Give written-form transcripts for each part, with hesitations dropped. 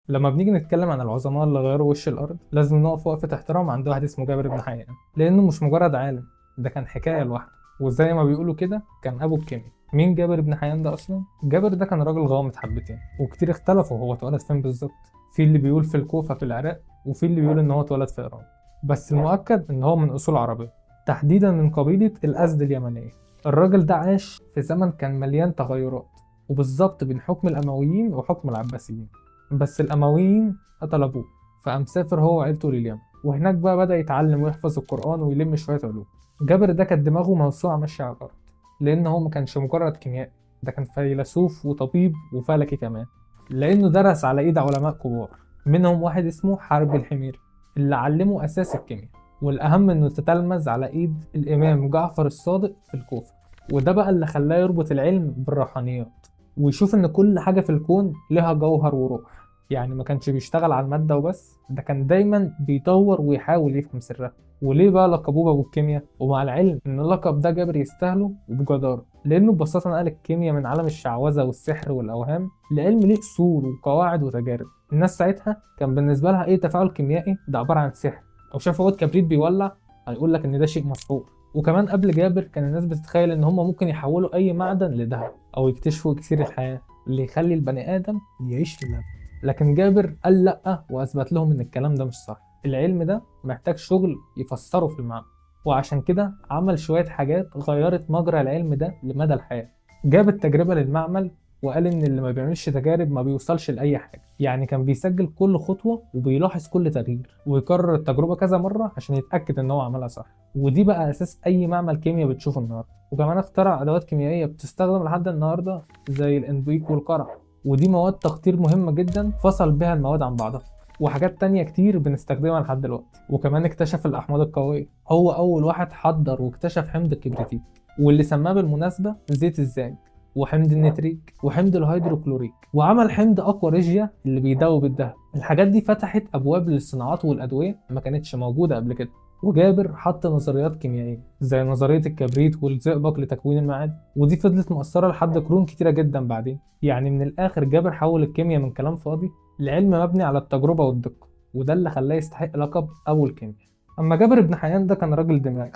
لما بنيجي نتكلم عن العظماء اللي غيروا وش الأرض لازم نقف وقفة احترام عند واحد اسمه جابر بن حيان، لأنه مش مجرد عالم، ده كان حكاية لوحده. وزي ما بيقولوا كده كان أبو الكيمياء. مين جابر بن حيان ده أصلا؟ جابر ده كان راجل غامض حبتين، وكتير اختلفوا هو اتولد فين بالظبط. في اللي بيقول في الكوفة في العراق، وفي اللي بيقول إن هو اتولد في إيران. بس المؤكد إن هو من أصول عربية، تحديدا من قبيلة الأزد اليمنية. الراجل ده عاش في زمن كان مليان تغيرات، وبالظبط بين حكم الأمويين وحكم العباسيين. بس الأمويين قتل أبوه، فقام سافر هو وعيلته لليمن، وهناك بقى بدأ يتعلم ويحفظ القرآن ويلم شوية علوم. جابر ده كانت دماغه موسوعة ماشية على الأرض، لأن هو ما كانش مجرد كيميائي، ده كان فيلسوف وطبيب وفلكي كمان، لأنه درس على إيد علماء كبار. منهم واحد اسمه حرب الحميري اللي علمه أساس الكيمياء، والأهم إنه تتلمذ على إيد الإمام جعفر الصادق في الكوفة. وده بقى اللي خلاه يربط العلم بالروحانيات، ويشوف إن كل حاجة في الكون لها جوهر وروح. يعني ما كانش بيشتغل على المادة وبس، ده كان دايما بيطور ويحاول يفهم سرها. وليه بقى لقبوه بأبو الكيمياء؟ ومع العلم إن اللقب ده جابر يستاهله وبجدارة، لأنه ببساطة نقل الكيمياء من عالم الشعوذة والسحر والأوهام لعلم ليه أصول وقواعد وتجارب. الناس ساعتها كان بالنسبة لها إيه تفاعل كيميائي ده عبارة عن سحر، أو شافوا عود كبريت بيولع هيقول لك إن ده شيء مسحور. وكمان قبل جابر كان الناس بتتخيل إن هم ممكن يحولوا أي معدن لذهب، أو يكتشفوا إكسير الحياة اللي يخلي البني آدم يعيش للأبد. لكن جابر قال لأ، وأثبت لهم إن الكلام ده مش صح. العلم ده محتاج شغل يفسره في المعمل، وعشان كده عمل شوية حاجات غيرت مجرى العلم ده لمدى الحياة. جاب التجربة للمعمل، وقال إن اللي ما بيعملش تجارب ما بيوصلش لأي حاجة. يعني كان بيسجل كل خطوة وبيلاحظ كل تغيير، ويكرر التجربة كذا مرة عشان يتأكد إن هو عملها صح. ودي بقى أساس أي معمل كيمياء بتشوفه النهاردة. وكمان اخترع أدوات كيميائية بتستخدم لحد النهاردة زي الإنبيك والقرع، ودي مواد تخطير مهمة جدا فصل بها المواد عن بعضها. وحاجات تانية كتير بنستخدمها لحد دلوقتي. وكمان اكتشف الأحماض القوية، هو أول واحد حضر واكتشف حمض الكبريتيك، واللي سماه بالمناسبة زيت الزاج، وحمض النتريك، وحمض الهيدروكلوريك، وعمل حمض أكواريجيا اللي بيدوب الدهب. الحاجات دي فتحت أبواب للصناعات والأدوية ما كانتش موجودة قبل كده. وجابر حط نظريات كيميائية زي نظرية الكبريت والزئبق لتكوين المعادن، ودي فضلت مؤثرة لحد قرون كتيرة جدا بعدين. يعني من الآخر جابر حول الكيمياء من كلام فاضي لعلم مبني على التجربة والدقة، وده اللي خلاه يستحق لقب أبو الكيمياء. أما جابر بن حيان ده كان راجل دماغ،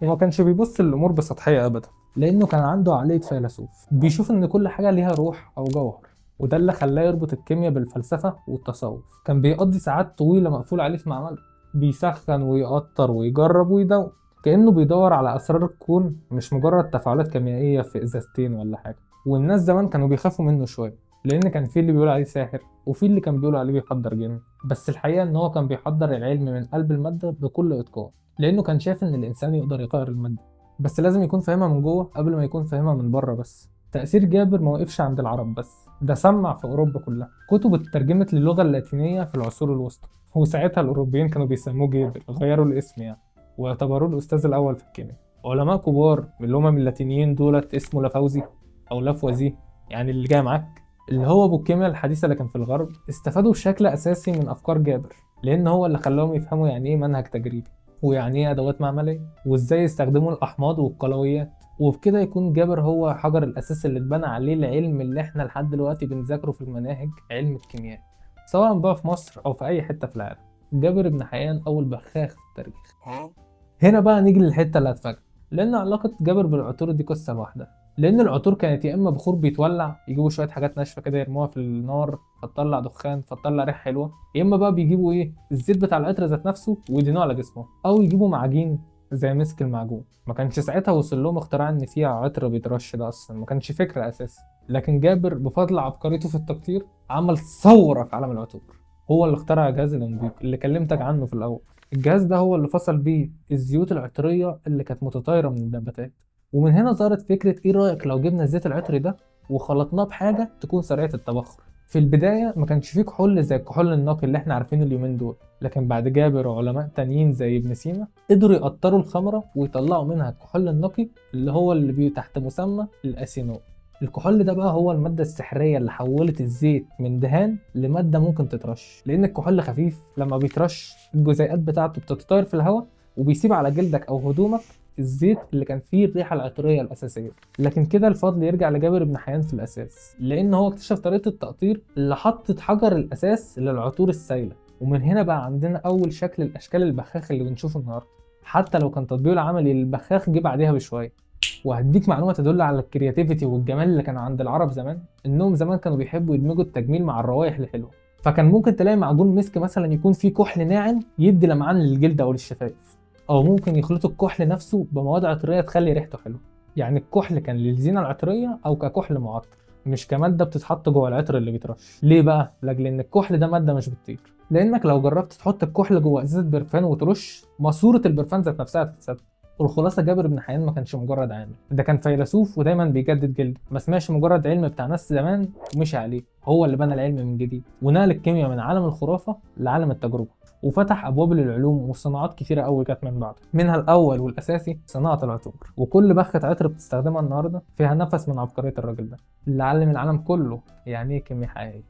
وما كانش بيبص للأمور بسطحية أبدا، لأنه كان عنده عقلية فيلسوف بيشوف إن كل حاجة ليها روح أو جوهر. وده اللي خلاه يربط الكيمياء بالفلسفة والتصوف. كان بيقضي ساعات طويلة مقفول عليه في معمله، بيسخن ويقطر ويجرب ويدون، كأنه بيدور على أسرار الكون، مش مجرد تفاعلات كيميائية في إزازتين ولا حاجة. والناس زمان كانوا بيخافوا منه شوية، لأن كان في اللي بيقول عليه ساحر، وفي اللي كان بيقول عليه بيحضر جن. بس الحقيقة إن هو كان بيحضر العلم من قلب المادة بكل إتقان، لأنه كان شايف إن الإنسان يقدر يغير المادة، بس لازم يكون فاهمها من جوه قبل ما يكون فاهمها من بره. بس تأثير جابر ما وقفش عند العرب بس، ده سمع في أوروبا كلها. كتب اترجمت للغة اللاتينية في العصور الوسطى، وساعتها الأوروبيين كانوا بيسموه جابر، غيروا الاسم يعني، واعتبروه الأستاذ الأول في الكيمياء. علماء كبار من اللي هم من اللاتينيين دولت اسمه لافوزي أو لافوازي، يعني اللي جاي معاك، اللي هو أبو الكيمياء الحديثة اللي كان في الغرب، استفادوا بشكل أساسي من أفكار جابر، لأن هو اللي خلاهم يفهموا يعني إيه منهج تجريبي، ويعني ايه ادوات معمليه، وازاي يستخدموا الاحماض والقلويات. وبكده يكون جابر هو حجر الاساس اللي اتبنى عليه العلم اللي احنا لحد دلوقتي بنذاكره في المناهج، علم الكيمياء، سواء بقى في مصر او في اي حته في العالم. جابر بن حيان اول بخاخ في التاريخ. هنا بقى نيجي للحته اللي هتفاجئ، لان علاقه جابر بالعطور دي قصه لوحدها. لان العطور كانت يا اما بخور بيتولع، يجيبوا شويه حاجات ناشفه كده يرموها في النار فتطلع دخان فتطلع ريحه حلوه، يا اما بقى بيجيبوا ايه الزيت بتاع العطر ذات نفسه ويدينوه على جسمه، او يجيبوا معجين زي مسك المعجون. ما كانش ساعتها وصل لهم اختراع ان فيها عطر بيترش، ده اصلا ما كانش فكره اساسا. لكن جابر بفضل عبقريته في التقطير عمل ثوره في عالم العطور. هو اللي اخترع جهاز الانبيك اللي كلمتك عنه في الاول. الجهاز ده هو اللي فصل بيه الزيوت العطريه اللي كانت متطايره من النباتات. ومن هنا ظهرت فكرة ايه رأيك لو جبنا الزيت العطري ده وخلطناه بحاجة تكون سريعة التبخر، في البداية ما كانش فيه كحول زي الكحول النقي اللي احنا عارفينه اليومين دول، لكن بعد جابر وعلماء تانيين زي ابن سينا قدروا يقطروا الخمرة ويطلعوا منها الكحول النقي اللي هو اللي بيه تحت مسمى الأسينول. الكحول ده بقى هو المادة السحرية اللي حولت الزيت من دهان لمادة ممكن تترش، لأن الكحول خفيف لما بيترش الجزيئات بتاعته بتتطاير في الهواء وبيسيب على جلدك أو هدومك الزيت اللي كان فيه الريحة العطرية الأساسية. لكن كده الفضل يرجع لجابر بن حيان في الأساس، لأن هو اكتشف طريقة التقطير اللي حطت حجر الأساس للعطور السائلة، ومن هنا بقى عندنا أول شكل الأشكال البخاخ اللي بنشوفه النهاردة، حتى لو كان تطبيقه العملي للبخاخ جه بعديها بشوية. وهديك معلومة تدل على الكرياتيفيتي والجمال اللي كانوا عند العرب زمان، إنهم زمان كانوا بيحبوا يدمجوا التجميل مع الروائح الحلوة، فكان ممكن تلاقي معجون مسك مثلا يكون فيه كحل ناعم يدي لمعان للجلد أو للشفايف، او ممكن يخلطوا الكحل نفسه بمواد عطريه تخلي ريحته حلوه. يعني الكحل كان للزينه العطريه او ككحل معطر، مش كماده بتتحط جوه العطر اللي بيترش. ليه بقى؟ لاجل ان الكحل ده ماده مش بتطير، لانك لو جربت تحط الكحل جوه ازازه برفان وترش ماسوره البرفان ذات نفسها هتتسد. والخلاصه جابر بن حيان ما كانش مجرد عامل، ده كان فيلسوف ودايما بيجدد جلده، ما سمعش مجرد علم بتاع ناس زمان ومشي عليه، هو اللي بنى العلم من جديد ونقل الكيمياء من عالم الخرافه لعالم التجربه، وفتح ابواب للعلوم وصناعات كتيره قوي جت من بعده، منها الاول والاساسي صناعه العطور. وكل بخه عطر بتستخدمها النهارده فيها نفس من عبقريه الراجل ده اللي علم العالم كله يعني ايه كيمياء حقيقيه.